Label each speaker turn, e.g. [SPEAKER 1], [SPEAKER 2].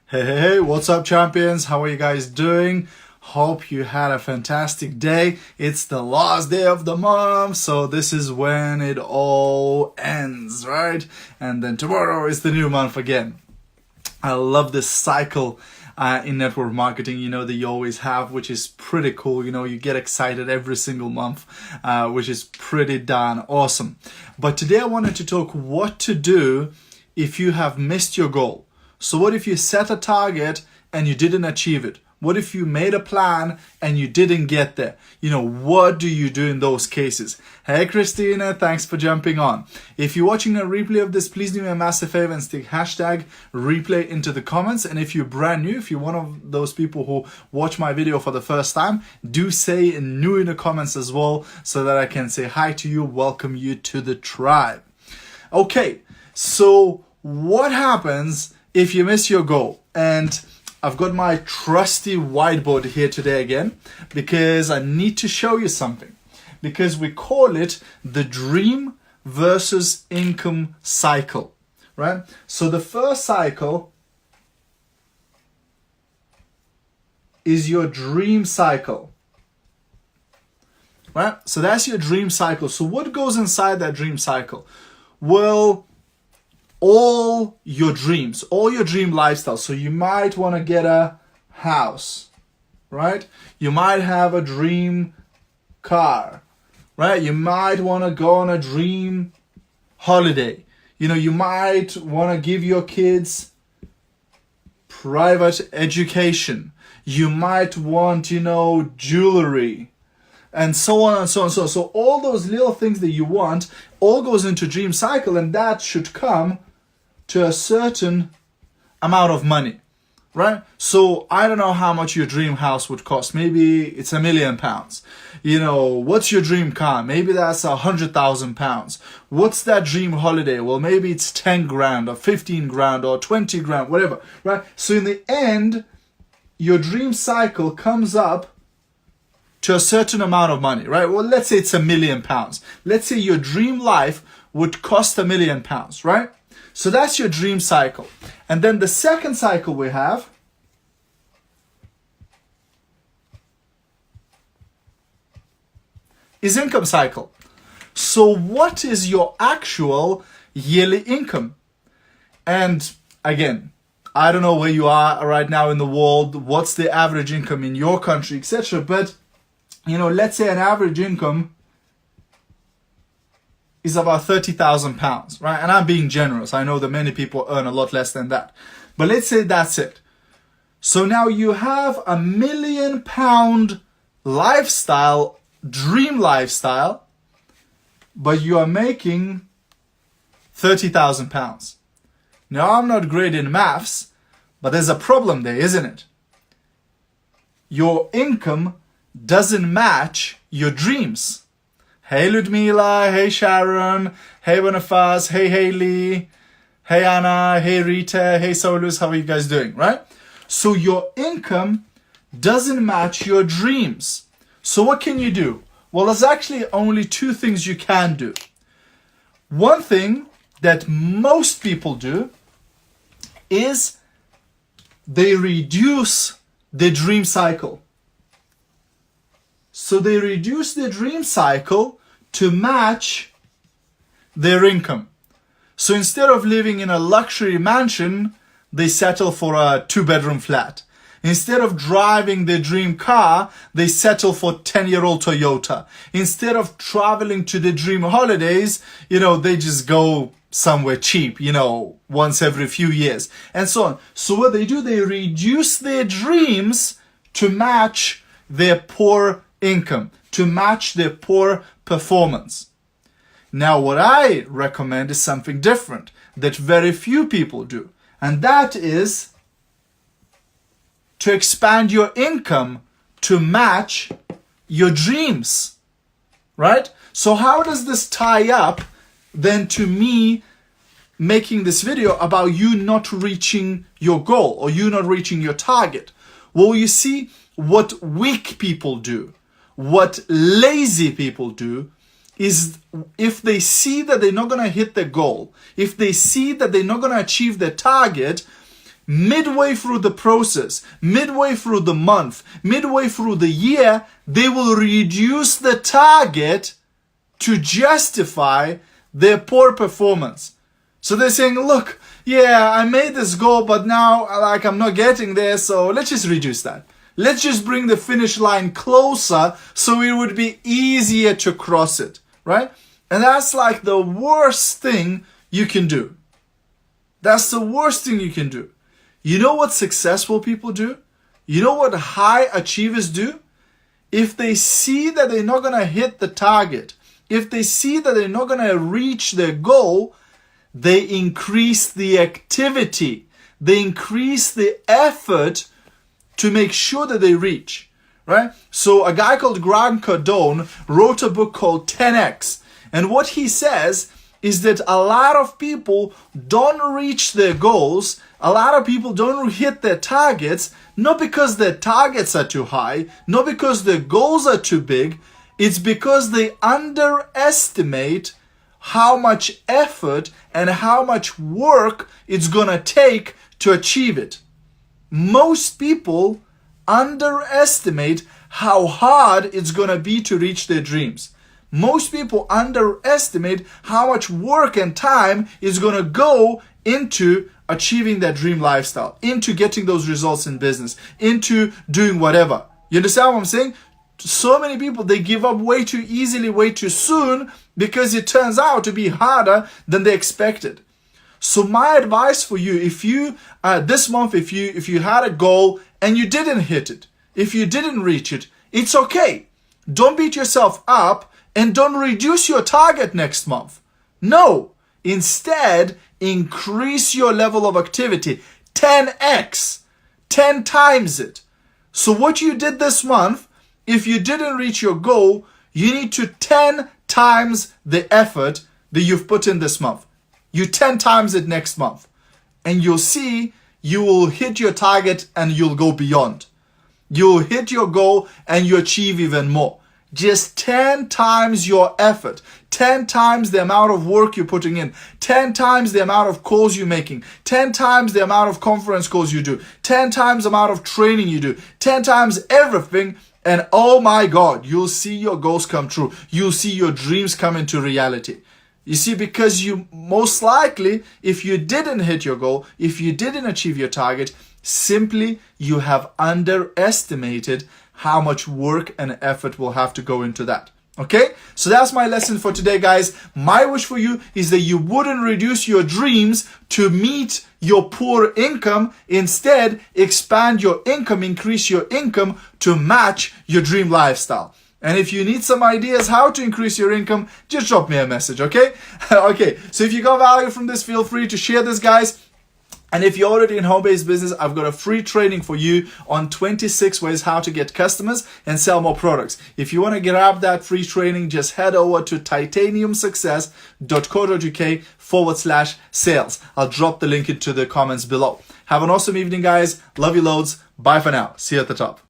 [SPEAKER 1] Hey, what's up, champions? How are you guys doing? Hope you had a fantastic day. It's the last day of the month, so this is when it all ends, right? And then tomorrow is the new month again. I love this cycle in network marketing, that you always have, which is pretty cool. You get excited every single month, which is pretty darn awesome. But today I wanted to talk what to do if you have missed your goal. So what if you set a target and you didn't achieve it? What if you made a plan and you didn't get there? What do you do in those cases? Hey, Christina, thanks for jumping on. If you're watching a replay of this, please do me a massive favor and stick hashtag replay into the comments. And if you're brand new, if you're one of those people who watch my video for the first time, do say new in the comments as well so that I can say hi to you, welcome you to the tribe. Okay, so what happens if you miss your goal? And I've got my trusty whiteboard here today again because I need to show you something, because we call it the dream versus income cycle, right? So the first cycle is your dream cycle, right? So that's your dream cycle. So what goes inside that dream cycle? Well, all your dreams, all your dream lifestyle. So you might want to get a house, right? You might have a dream car, right? You might want to go on a dream holiday. You might want to give your kids private education. You might want, jewelry, and so on and so on and so on. So all those little things that you want all goes into dream cycle, and that should come to a certain amount of money, right? So I don't know how much your dream house would cost. Maybe it's £1 million. What's your dream car? Maybe that's £100,000. What's that dream holiday? Well, maybe it's 10 grand or 15 grand or 20 grand, whatever, right? So in the end, your dream cycle comes up to a certain amount of money, right? Well, let's say it's £1 million. Let's say your dream life would cost £1 million, right? So that's your dream cycle. And then the second cycle we have is income cycle. So what is your actual yearly income? And again, I don't know where you are right now in the world, what's the average income in your country, etc. But, let's say an average income is about £30,000, right? And I'm being generous. I know that many people earn a lot less than that. But let's say that's it. So now you have £1 million lifestyle, dream lifestyle, but you are making £30,000. Now, I'm not great in maths, but there's a problem there, isn't it? Your income doesn't match your dreams. Hey Ludmila, hey Sharon, hey Bonifaz, hey Haley, hey Anna, hey Rita, hey Solus, how are you guys doing, right? So your income doesn't match your dreams. So what can you do? Well, there's actually only two things you can do. One thing that most people do is they reduce the dream cycle. So they reduce the dream cycle to match their income. So instead of living in a luxury mansion, they settle for a 2-bedroom flat. Instead of driving their dream car, they settle for 10-year-old Toyota. Instead of traveling to the dream holidays, they just go somewhere cheap, once every few years, and so on. So what they do, they reduce their dreams to match their poor income, to match their poor performance. Now, what I recommend is something different that very few people do, and that is to expand your income to match your dreams, right? So how does this tie up then to me making this video about you not reaching your goal or you not reaching your target? Well, you see, what weak people do, what lazy people do, is if they see that they're not going to hit their goal, if they see that they're not going to achieve their target, midway through the process, midway through the month, midway through the year, they will reduce the target to justify their poor performance. So they're saying, look, yeah, I made this goal, but now I'm not getting there, so let's just reduce that. Let's just bring the finish line closer so it would be easier to cross it, right? And that's like the worst thing you can do. That's the worst thing you can do. You know what successful people do? You know what high achievers do? If they see that they're not going to hit the target, if they see that they're not going to reach their goal, they increase the activity. They increase the effort to make sure that they reach, right? So a guy called Grant Cardone wrote a book called 10X. And what he says is that a lot of people don't reach their goals. A lot of people don't hit their targets, not because their targets are too high, not because their goals are too big. It's because they underestimate how much effort and how much work it's going to take to achieve it. Most people underestimate how hard it's going to be to reach their dreams. Most people underestimate how much work and time is going to go into achieving that dream lifestyle, into getting those results in business, into doing whatever. You understand what I'm saying? So many people, they give up way too easily, way too soon, because it turns out to be harder than they expected. So my advice for you, if you this month, if you had a goal and you didn't hit it, if you didn't reach it, it's okay. Don't beat yourself up and don't reduce your target next month. No, instead increase your level of activity 10x, 10 times it. So what you did this month, if you didn't reach your goal, you need to 10 times the effort that you've put in this month. You 10 times it next month. And you'll see you will hit your target and you'll go beyond. You'll hit your goal and you achieve even more. Just 10 times your effort, 10 times the amount of work you're putting in, 10 times the amount of calls you're making, 10 times the amount of conference calls you do, 10 times the amount of training you do, 10 times everything. And oh my God, you'll see your goals come true. You'll see your dreams come into reality. You see, because you most likely, if you didn't hit your goal, if you didn't achieve your target, simply you have underestimated how much work and effort will have to go into that. Okay? So that's my lesson for today, guys. My wish for you is that you wouldn't reduce your dreams to meet your poor income. Instead, expand your income, increase your income to match your dream lifestyle. And if you need some ideas how to increase your income, just drop me a message, okay? Okay, so if you got value from this, feel free to share this, guys. And if you're already in home-based business, I've got a free training for you on 26 ways how to get customers and sell more products. If you want to grab that free training, just head over to titaniumsuccess.co.uk/sales. I'll drop the link into the comments below. Have an awesome evening, guys. Love you loads. Bye for now. See you at the top.